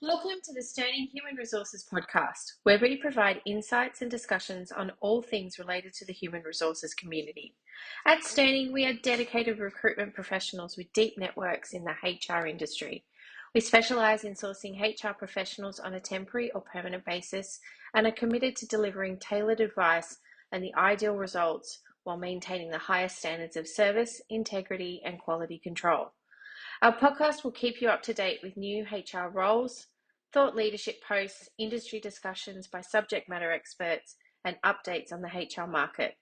Welcome to the Standing Human Resources podcast, where we provide insights and discussions on all things related to the human resources community. At Standing, we are dedicated recruitment professionals with deep networks in the HR industry. We specialise in sourcing HR professionals on a temporary or permanent basis and are committed to delivering tailored advice and the ideal results while maintaining the highest standards of service, integrity, and quality control. Our podcast will keep you up to date with new HR roles, thought leadership posts, industry discussions by subject matter experts, and updates on the HR market.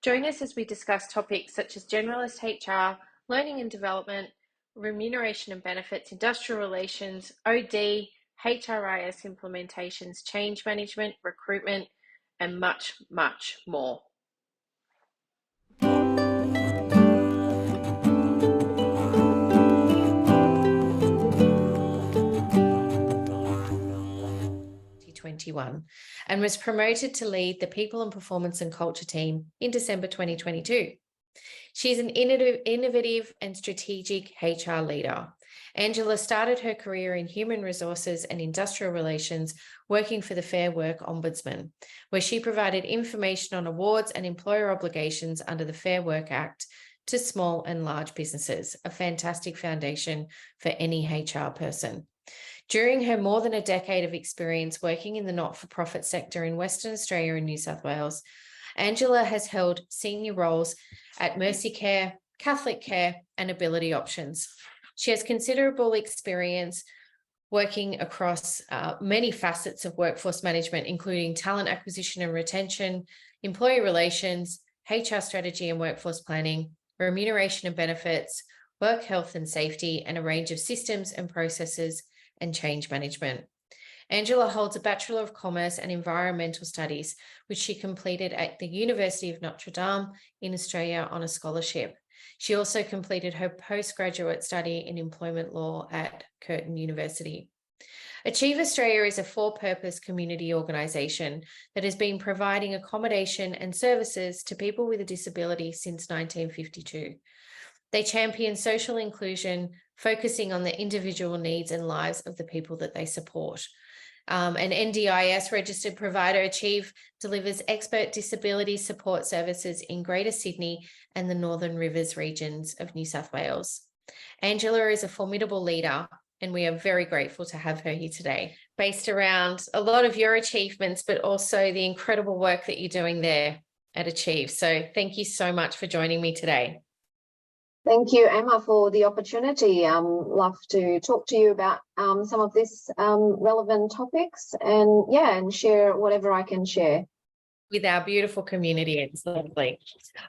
Join us as we discuss topics such as generalist HR, learning and development, remuneration and benefits, industrial relations, OD, HRIS implementations, change management, recruitment, and much, much more. And was promoted to lead the People and Performance and Culture team in December 2022. She's an innovative and strategic HR leader. Angela started her career in human resources and industrial relations, working for the Fair Work Ombudsman, where she provided information on awards and employer obligations under the Fair Work Act to small and large businesses, a fantastic foundation for any HR person. During her more than a decade of experience working in the not-for-profit sector in Western Australia and New South Wales, Angela has held senior roles at Mercy Care, Catholic Care, and Ability Options. She has considerable experience working across many facets of workforce management, including talent acquisition and retention, employee relations, HR strategy and workforce planning, remuneration and benefits, work health and safety, and a range of systems and processes and change management. Angela holds a Bachelor of Commerce and Environmental Studies, which she completed at the University of Notre Dame in Australia on a scholarship. She also completed her postgraduate study in employment law at Curtin University. Achieve Australia is a for-purpose community organisation that has been providing accommodation and services to people with a disability since 1952. They champion social inclusion, focusing on the individual needs and lives of the people that they support. An NDIS registered provider, Achieve delivers expert disability support services in Greater Sydney and the Northern Rivers regions of New South Wales. Angela is a formidable leader, and we are very grateful to have her here today, based around a lot of your achievements, but also the incredible work that you're doing there at Achieve. So thank you so much for joining me today. Thank you, Emma, for the opportunity. Love to talk to you about some of these relevant topics and share whatever I can share. With our beautiful community. It's lovely.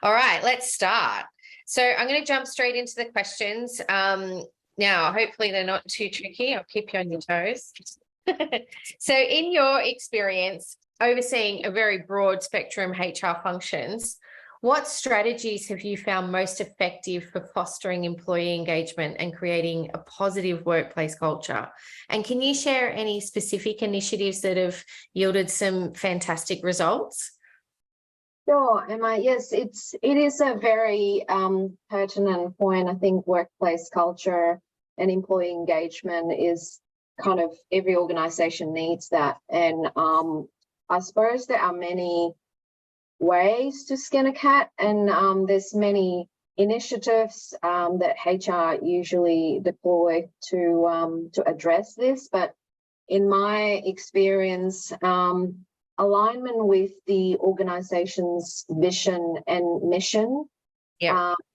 All right, let's start. So I'm going to jump straight into the questions. Now, hopefully they're not too tricky. I'll keep you on your toes. So in your experience, overseeing a very broad spectrum HR functions, what strategies have you found most effective for fostering employee engagement and creating a positive workplace culture? And can you share any specific initiatives that have yielded some fantastic results? Sure, Emma. Yes, it is a very pertinent point. I think workplace culture and employee engagement is kind of every organisation needs that. And I suppose there are many ways to skin a cat, and there's many initiatives that HR usually deploy to address this. But in my experience, alignment with the organization's vision and mission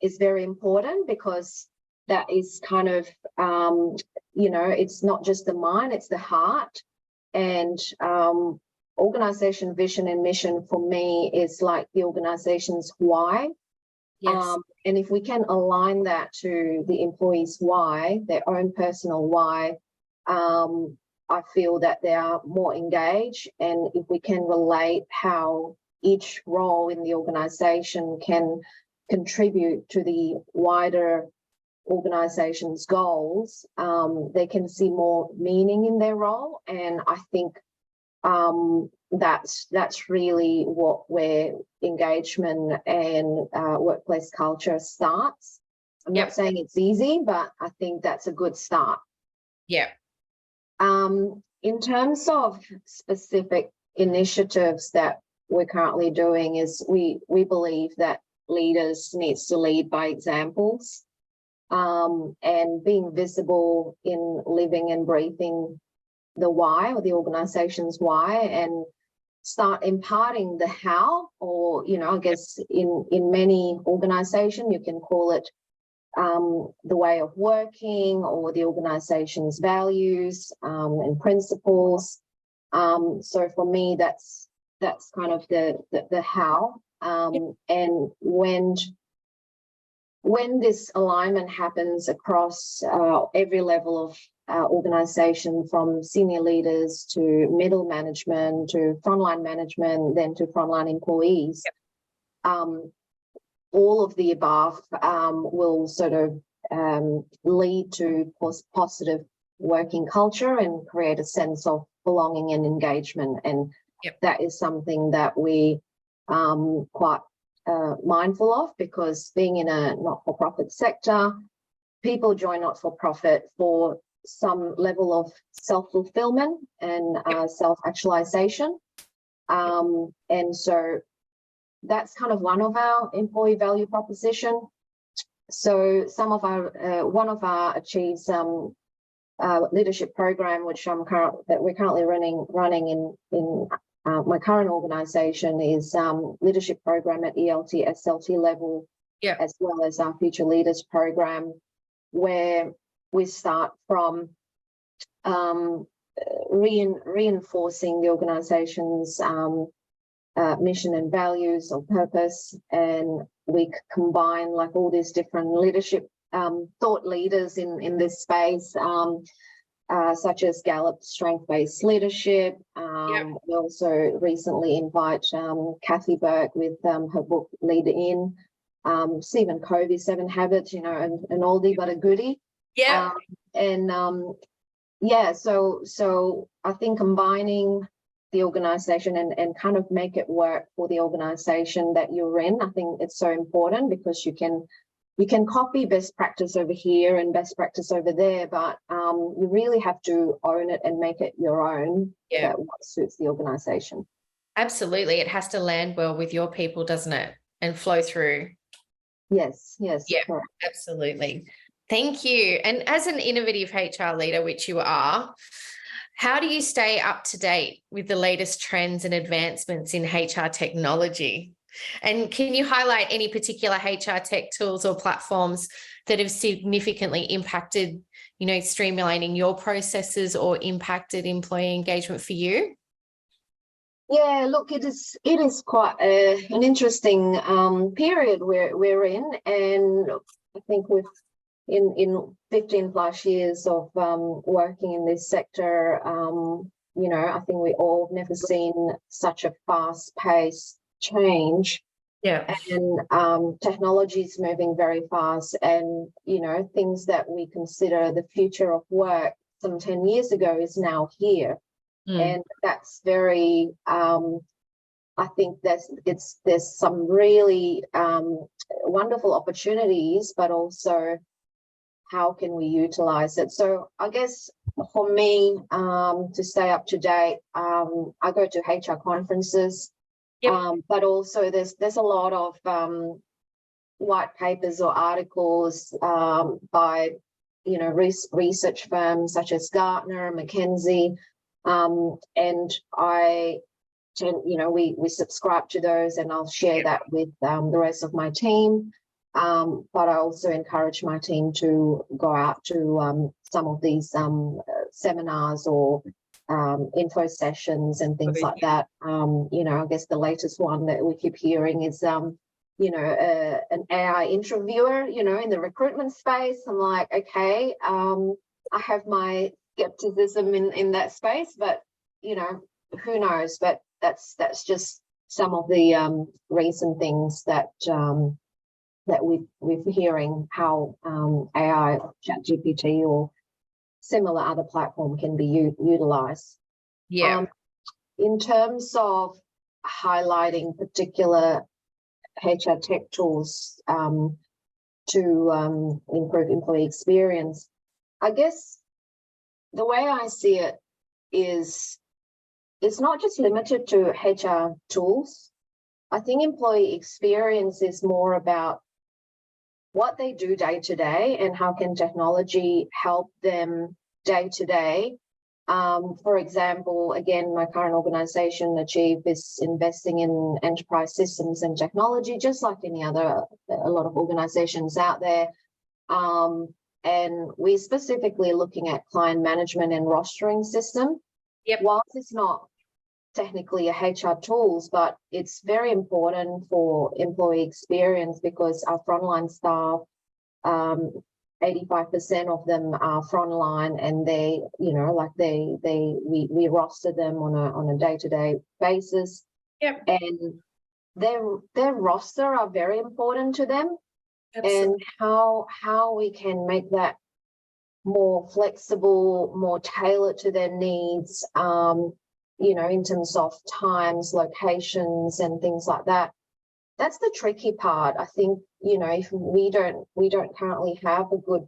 is very important, because that is kind of it's not just the mind, it's the heart. And organization vision and mission for me is like the organization's why. Yes. And if we can align that to the employees' why, their own personal why, I feel that they are more engaged. And if we can relate how each role in the organization can contribute to the wider organization's goals, they can see more meaning in their role. And I think that's really where engagement and workplace culture starts. I'm not saying it's easy, but I think that's a good start. Yeah. In terms of specific initiatives that we're currently doing, is we believe that leaders needs to lead by examples, and being visible in living and breathing the why, or the organization's why, and start imparting the how, or, I guess in many organizations, you can call it the way of working, or the organization's values and principles. So for me, that's kind of the how. And when this alignment happens across every level of organization, from senior leaders to middle management to frontline management, then to frontline employees, all of the above will sort of lead to positive working culture and create a sense of belonging and engagement. And that is something that we quite mindful of, because being in a not-for-profit sector, people join not-for-profit for some level of self-fulfillment and self-actualization. And so that's kind of one of our employee value proposition. So one of our Achieves leadership program, which that we're currently running in my current organization, is leadership program at ELT, SLT level, as well as our Future Leaders program, where we start from reinforcing the organization's mission and values or purpose, and we combine like all these different leadership thought leaders in this space, such as Gallup strength-based leadership. We also recently invite Kathy Burke with her book Lead In, Stephen Covey, 7 Habits, an oldie but a goodie. So I think combining the organization and kind of make it work for the organization that you're in, I think it's so important, because you can copy best practice over here and best practice over there, but you really have to own it and make it your own. That what suits the organization. Absolutely. It has to land well with your people, doesn't it? And flow through. Yes. Yeah, correct. Absolutely. Thank you. And as an innovative HR leader, which you are, how do you stay up to date with the latest trends and advancements in HR technology? And can you highlight any particular HR tech tools or platforms that have significantly impacted, streamlining your processes or impacted employee engagement for you? Yeah, look, it is quite an interesting period we're in, and I think in 15 plus years of working in this sector, I think we all have never seen such a fast-paced change. And technology is moving very fast, and things that we consider the future of work some 10 years ago is now here. And that's very I think there's some really wonderful opportunities, but also how can we utilize it? So I guess for me, to stay up to date, I go to HR conferences, but also there's a lot of white papers or articles by research firms such as Gartner, McKinsey, and I tend, we subscribe to those, and I'll share that with the rest of my team. But I also encourage my team to go out to some of these seminars or info sessions and things like that. I guess the latest one that we keep hearing is, an AI interviewer, in the recruitment space. I'm like, okay, I have my skepticism in that space, but, who knows? But that's just some of the recent things that we're hearing, how AI, ChatGPT, or similar other platform can be utilized. In terms of highlighting particular HR tech tools to improve employee experience, I guess the way I see it is it's not just limited to HR tools. I think employee experience is more about what they do day to day and how can technology help them day to day. For example, again, my current organization, Achieve, is investing in enterprise systems and technology, just like a lot of organizations out there. And we're specifically looking at client management and rostering system. Yep. Whilst it's not technically a HR tools, but it's very important for employee experience because our frontline staff, 85% of them are frontline, and we roster them on a day-to-day basis. Yep. And their roster are very important to them. Absolutely. And how we can make that more flexible, more tailored to their needs, in terms of times, locations, and things like that. That's the tricky part. I think, if we don't currently have a good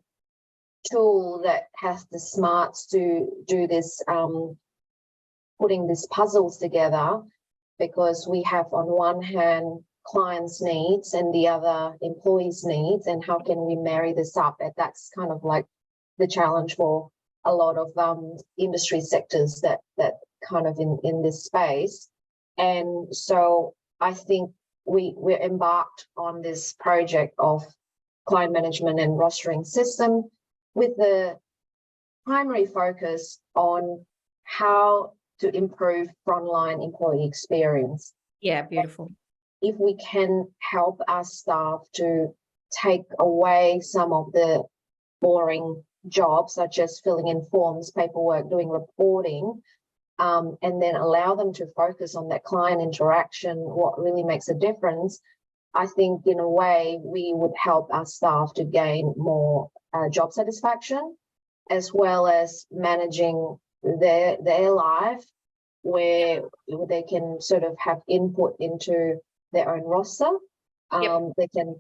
tool that has the smarts to do this, putting these puzzles together, because we have on one hand clients' needs and the other employees' needs, and how can we marry this up? And that's kind of like the challenge for a lot of industry sectors that kind of in this space. And so I think we're embarked on this project of client management and rostering system with the primary focus on how to improve frontline employee experience. Yeah, beautiful. If we can help our staff to take away some of the boring jobs, such as filling in forms, paperwork, doing reporting, and then allow them to focus on that client interaction, what really makes a difference, I think in a way we would help our staff to gain more job satisfaction, as well as managing their life, where they can sort of have input into their own roster. Yep. They can,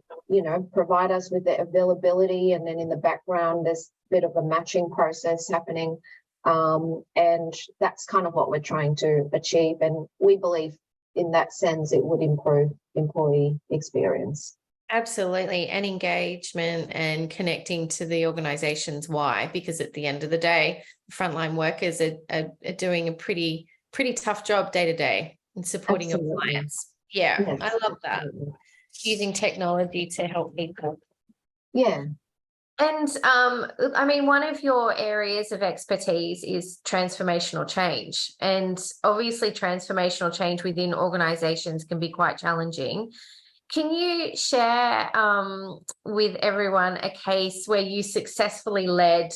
provide us with the availability, and then in the background there's a bit of a matching process happening. And that's kind of what we're trying to achieve. And we believe in that sense it would improve employee experience. Absolutely. And engagement and connecting to the organization's why, because at the end of the day, frontline workers are doing a pretty tough job day to day in supporting your clients. Yeah, yes, I love that. Absolutely. Using technology to help people. Yeah. And one of your areas of expertise is transformational change. And obviously transformational change within organizations can be quite challenging. Can you share with everyone a case where you successfully led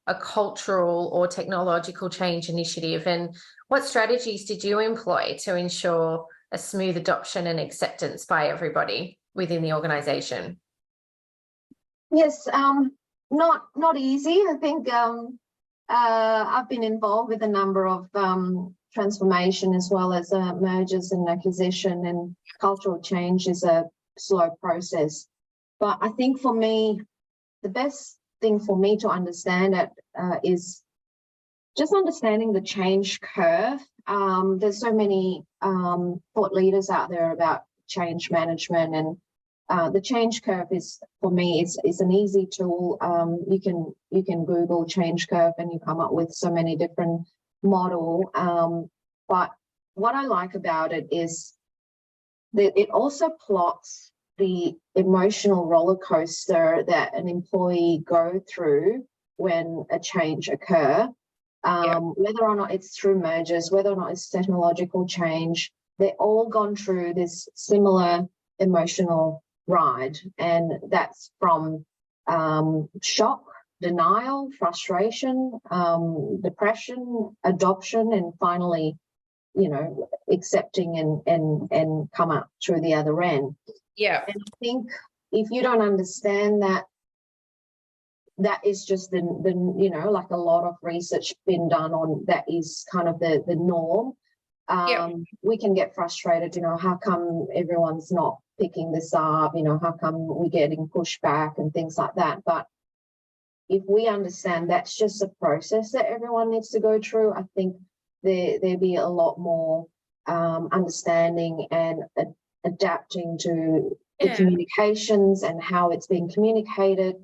a cultural or technological change initiative, and what strategies did you employ to ensure a smooth adoption and acceptance by everybody within the organization? Yes, not easy. I think I've been involved with a number of transformation, as well as mergers and acquisition, and cultural change is a slow process. But I think for me, the best thing for me to understand it is just understanding the change curve. There's so many thought leaders out there about change management, and the change curve is, for me, it's an easy tool. You can Google change curve and you come up with so many different model. But what I like about it is that it also plots the emotional roller coaster that an employee go through when a change occur. Whether or not it's through mergers, whether or not it's technological change, they're all gone through this similar emotional ride. And that's from shock, denial, frustration, depression, adoption, and finally, accepting and come up through the other end. Yeah. And I think if you don't understand that, that is just the like a lot of research been done on, that is kind of the norm. We can get frustrated, how come everyone's not picking this up, how come we're getting pushback and things like that. But if we understand that's just a process that everyone needs to go through, I think there'd be a lot more understanding and adapting to the communications and how it's being communicated.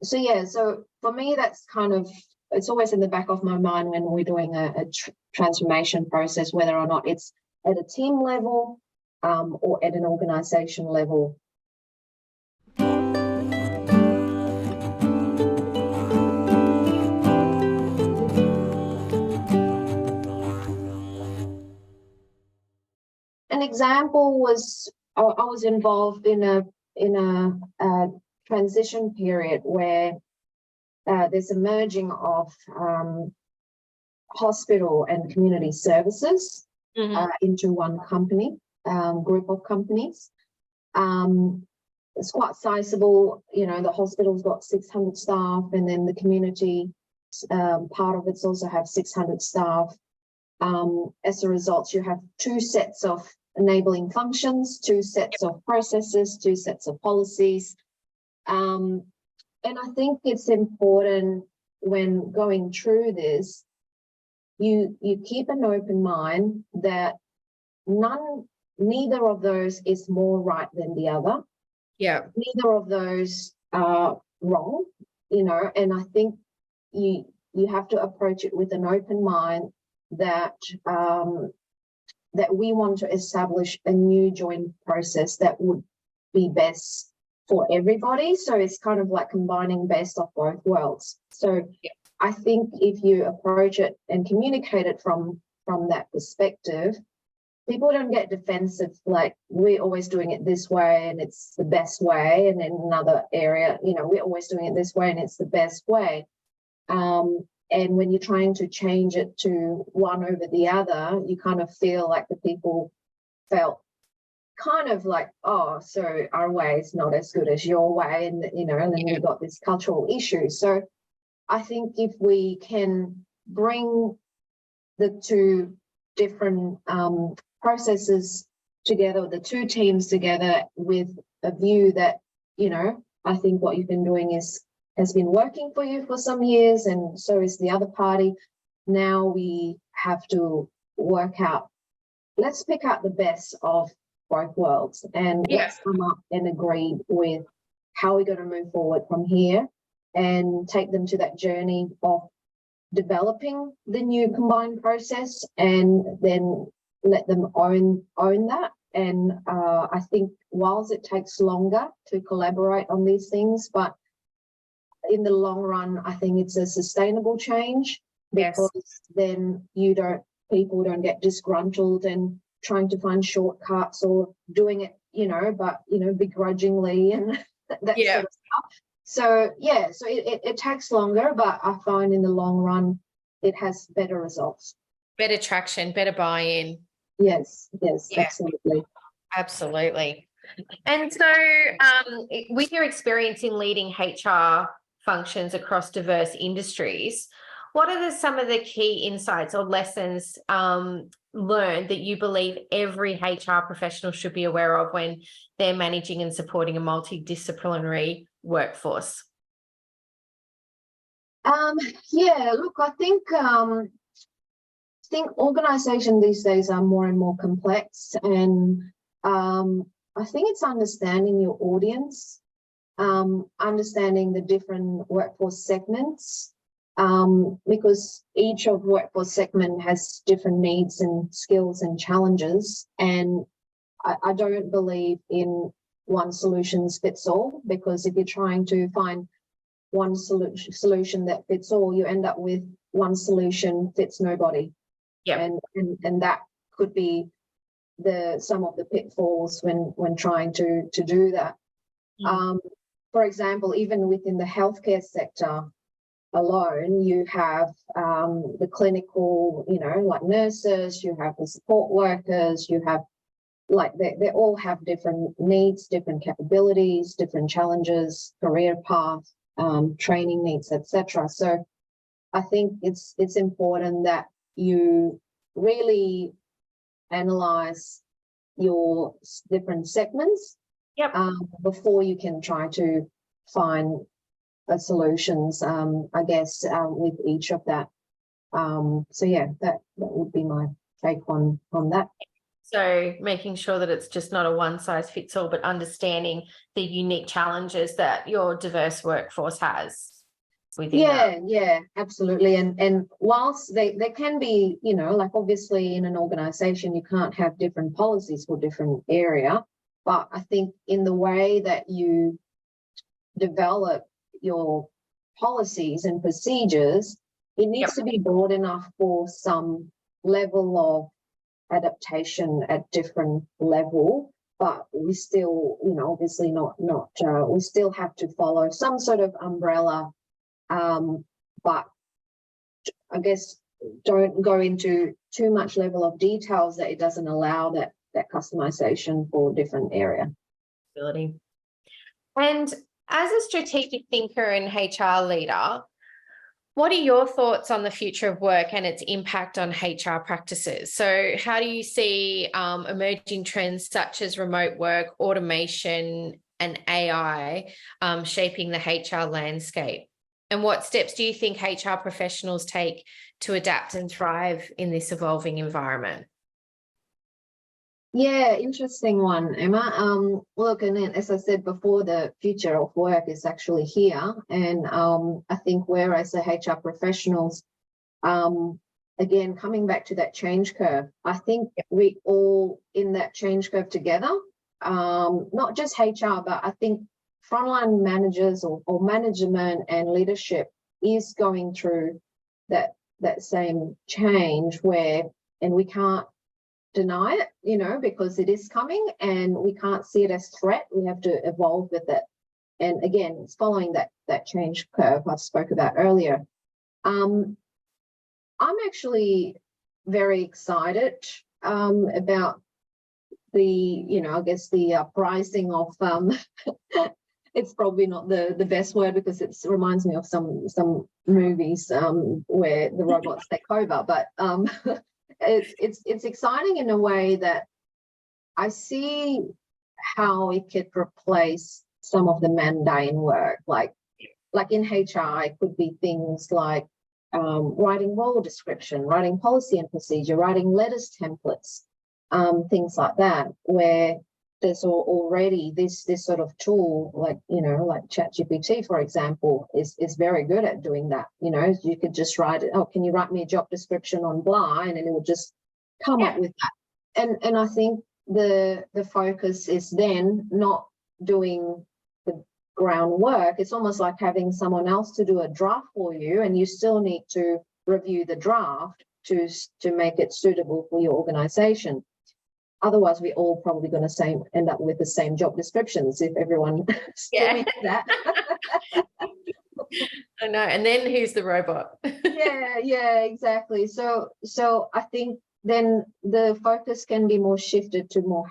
So for me, that's kind of, it's always in the back of my mind when we're doing a transformation process, whether or not it's at a team level or at an organization level. An example was I was involved in a transition period where there's a merging of hospital and community services into one company, group of companies. It's quite sizable. The hospital's got 600 staff, and then the community part of it's also have 600 staff. As a result, you have two sets of enabling functions, two sets of processes, two sets of policies. And I think it's important when going through this, you keep an open mind that neither of those is more right than the other. Yeah. Neither of those are wrong, and I think you have to approach it with an open mind that that we want to establish a new joint process that would be best for everybody. So it's kind of like combining best of both worlds. So I think if you approach it and communicate it from that perspective, people don't get defensive, like we're always doing it this way and it's the best way. And in another area, we're always doing it this way and it's the best way. And when you're trying to change it to one over the other, you kind of feel like the people felt kind of like, oh, so our way is not as good as your way. And, and then we've got this cultural issue. So I think if we can bring the two different processes together, the two teams together with a view that, I think what you've been doing has been working for you for some years, and so is the other party. Now we have to work out, let's pick out the best of both worlds and let's come up and agree with how we're going to move forward from here and take them to that journey of developing the new combined process, and then let them own that. And I think whilst it takes longer to collaborate on these things, but in the long run, I think it's a sustainable change, because then people don't get disgruntled and trying to find shortcuts or doing it, but begrudgingly and that sort of stuff. So it takes longer, but I find in the long run it has better results. Better traction, better buy-in. Yes, absolutely. And so with your experience in leading HR functions across diverse industries, what are some of the key insights or lessons learned that you believe every HR professional should be aware of when they're managing and supporting a multidisciplinary workforce? Look, I think organizations these days are more and more complex, and I think it's understanding your audience, understanding the different workforce segments, because each of workforce segment has different needs and skills and challenges. And I don't believe in one solution fits all, because if you're trying to find one solution that fits all, you end up with one solution fits nobody. And that could be some of the pitfalls when trying to do that. For example, even within the healthcare sector alone, you have the clinical, like nurses, you have the support workers, you have they all have different needs, different capabilities, different challenges, career paths, training needs, etc. So I think it's important that you really analyze your different segments before you can try to find solutions, I guess, with each of that. So yeah, that would be my take on that. So making sure that it's just not a one size fits all, but understanding the unique challenges that your diverse workforce has within that. Yeah, absolutely. And whilst they can be, you know, like obviously in an organization, you can't have different policies for different area, but I think in the way that you develop your policies and procedures, it needs to be broad enough for some level of adaptation at different level, but we still, you know, obviously not we still have to follow some sort of umbrella, but I guess don't go into too much level of details that it doesn't allow that customization for different area. And as a strategic thinker and HR leader, what are your thoughts on the future of work and its impact on HR practices? So how do you see emerging trends such as remote work, automation, and AI shaping the HR landscape? And what steps do you think HR professionals take to adapt and thrive in this evolving environment? Yeah, interesting one, Emma. Look, and then, as I said before, the future of work is actually here. And I think we're, as the HR professionals, again, coming back to that change curve, I think we all in that change curve together, not just HR, but I think frontline managers or management and leadership is going through that same change where, and we can't deny it, you know, because it is coming and we can't see it as threat. We have to evolve with it. And again, it's following that change curve I spoke about earlier. I'm actually very excited about the, you know, I guess the uprising of it's probably not the best word because it reminds me of some movies where the robots take over, but it's exciting in a way that I see how it could replace some of the mundane work, like in HR. It could be things like writing role description, writing policy and procedure, writing letters templates, things like that, where there's already this sort of tool, like, you know, like ChatGPT, for example, is very good at doing that. You know, you could just write it, oh, can you write me a job description on blah, and then it will just come up with that. And I think the focus is then not doing the groundwork. It's almost like having someone else to do a draft for you, and you still need to review the draft to make it suitable for your organization. Otherwise, we're all probably going to end up with the same job descriptions if everyone still did that. I know. And then who's the robot? Yeah, exactly. So I think then the focus can be more shifted to more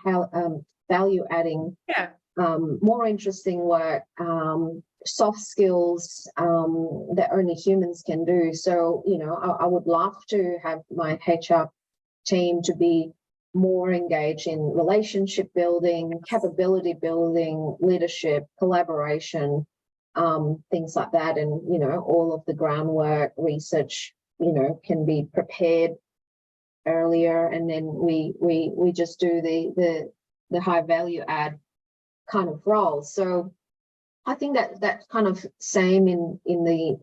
value adding, more interesting work, soft skills that only humans can do. So, you know, I would love to have my HR team to be more engaged in relationship building, capability building, leadership, collaboration, things like that. And, you know, all of the groundwork, research, you know, can be prepared earlier, and then we just do the high value add kind of role. So I think that kind of same in the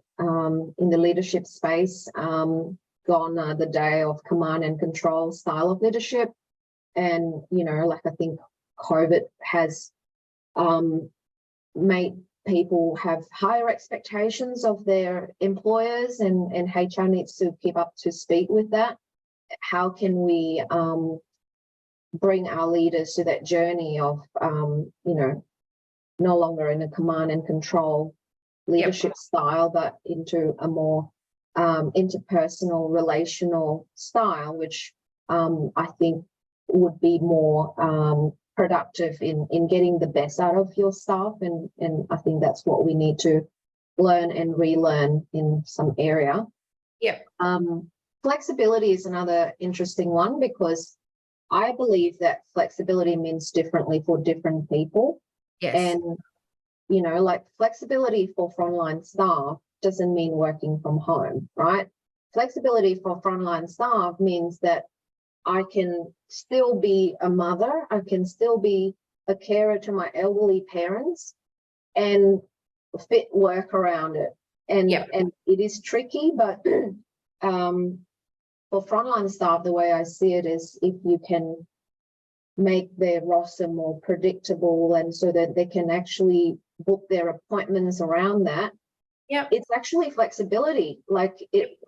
leadership space. Gone are the day of command and control style of leadership. And, you know, like I think COVID has made people have higher expectations of their employers, and HR needs to keep up to speed with that. How can we bring our leaders to that journey of, you know, no longer in a command and control leadership style, but into a more interpersonal, relational style, which I think would be more productive in getting the best out of your staff. And I think that's what we need to learn and relearn in some area. Flexibility is another interesting one, because I believe that flexibility means differently for different people. And like flexibility for frontline staff doesn't mean working from home, right? Flexibility for frontline staff means that I can still be a mother, I can still be a carer to my elderly parents and fit work around it. And it is tricky, but for frontline staff, the way I see it is if you can make their roster more predictable and so that they can actually book their appointments around that. It's actually flexibility. Like it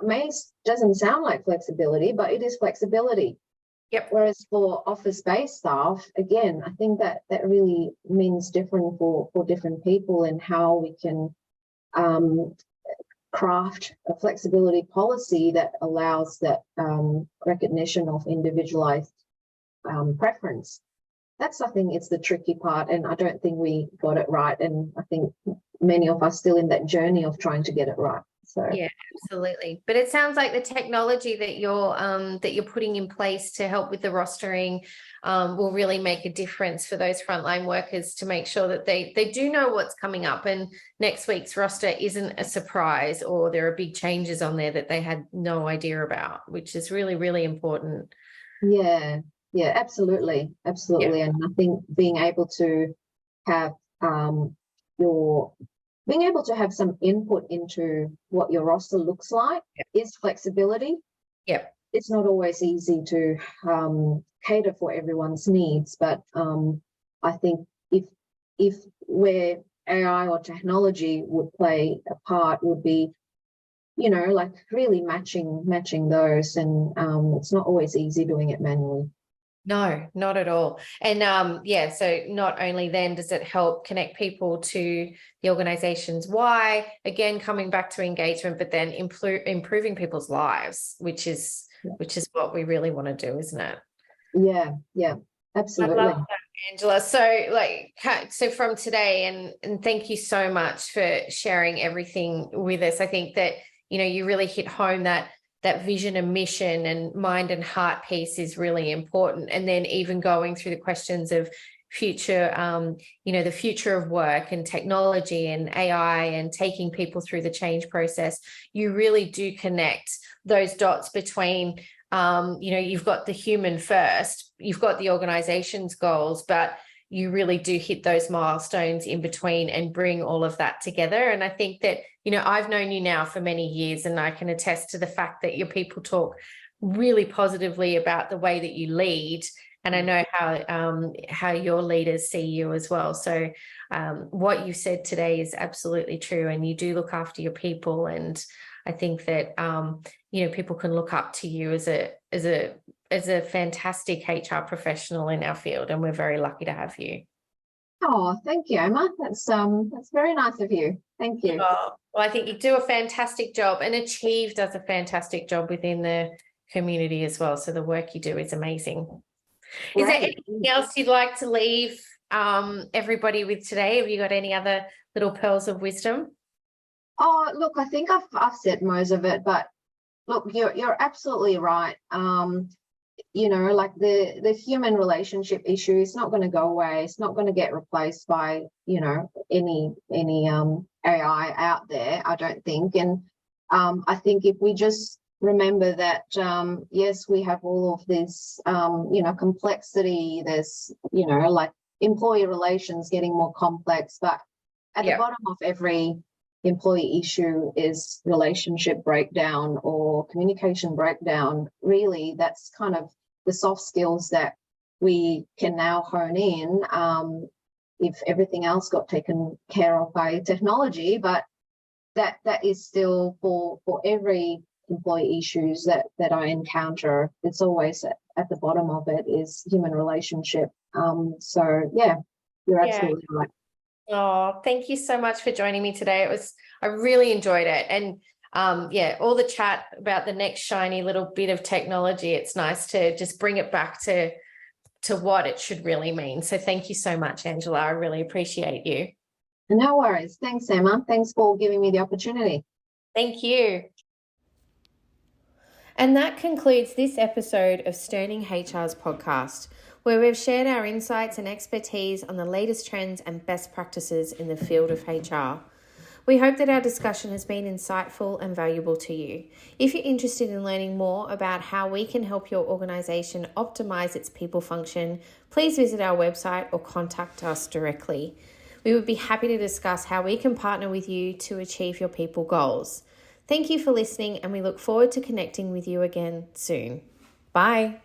doesn't sound like flexibility, but it is flexibility. Whereas for office-based staff, again, I think that really means different for different people and how we can craft a flexibility policy that allows that recognition of individualized preference. That's, I think, it's the tricky part, and I don't think we got it right. And I think many of us still in that journey of trying to get it right. So yeah, absolutely. But it sounds like the technology that you're putting in place to help with the rostering will really make a difference for those frontline workers to make sure that they do know what's coming up, and next week's roster isn't a surprise, or there are big changes on there that they had no idea about, which is really, really important. Yeah, absolutely. And I think being able to have being able to have some input into what your roster looks like is flexibility. It's not always easy to cater for everyone's needs, but I think if where AI or technology would play a part would be, like really matching those, and it's not always easy doing it manually. No, not at all. And so not only then does it help connect people to the organization's why, again, coming back to engagement, but then improving people's lives, which is what we really want to do, isn't it? Yeah, absolutely. I love that, Angela. So from today, and thank you so much for sharing everything with us. I think that, you really hit home that vision and mission and mind and heart piece is really important. And then even going through the questions of future, the future of work and technology and AI and taking people through the change process, you really do connect those dots between, you've got the human first, you've got the organization's goals, but you really do hit those milestones in between and bring all of that together. And I think that, I've known you now for many years, and I can attest to the fact that your people talk really positively about the way that you lead. And I know how your leaders see you as well. So what you said today is absolutely true, and you do look after your people. And I think that, people can look up to you as a fantastic HR professional in our field, and we're very lucky to have you. Oh, thank you, Emma. That's very nice of you. Thank you. Oh, well, I think you do a fantastic job, and Achieve does a fantastic job within the community as well. So the work you do is amazing. Great. Is there anything else you'd like to leave everybody with today? Have you got any other little pearls of wisdom? Oh, look, I think I've said most of it, but look, you're absolutely right. Like the human relationship issue is not going to go away. It's not going to get replaced by, any AI out there, I don't think. And I think if we just remember that, yes, we have all of this, complexity. There's, like employee relations getting more complex, but at the bottom of every employee issue is relationship breakdown or communication breakdown. Really, that's kind of the soft skills that we can now hone in if everything else got taken care of by technology. But that is still for every employee issues that I encounter, it's always at the bottom of it is human relationship. So yeah, you're absolutely right. Oh, thank you so much for joining me today. I really enjoyed it. And all the chat about the next shiny little bit of technology, it's nice to just bring it back to what it should really mean. So thank you so much, Angela. I really appreciate you. No worries. Thanks, Emma. Thanks for giving me the opportunity. Thank you. And that concludes this episode of Sterning HR's podcast. where we've shared our insights and expertise on the latest trends and best practices in the field of HR. We hope that our discussion has been insightful and valuable to you. If you're interested in learning more about how we can help your organisation optimise its people function, please visit our website or contact us directly. We would be happy to discuss how we can partner with you to achieve your people goals. Thank you for listening, and we look forward to connecting with you again soon. Bye.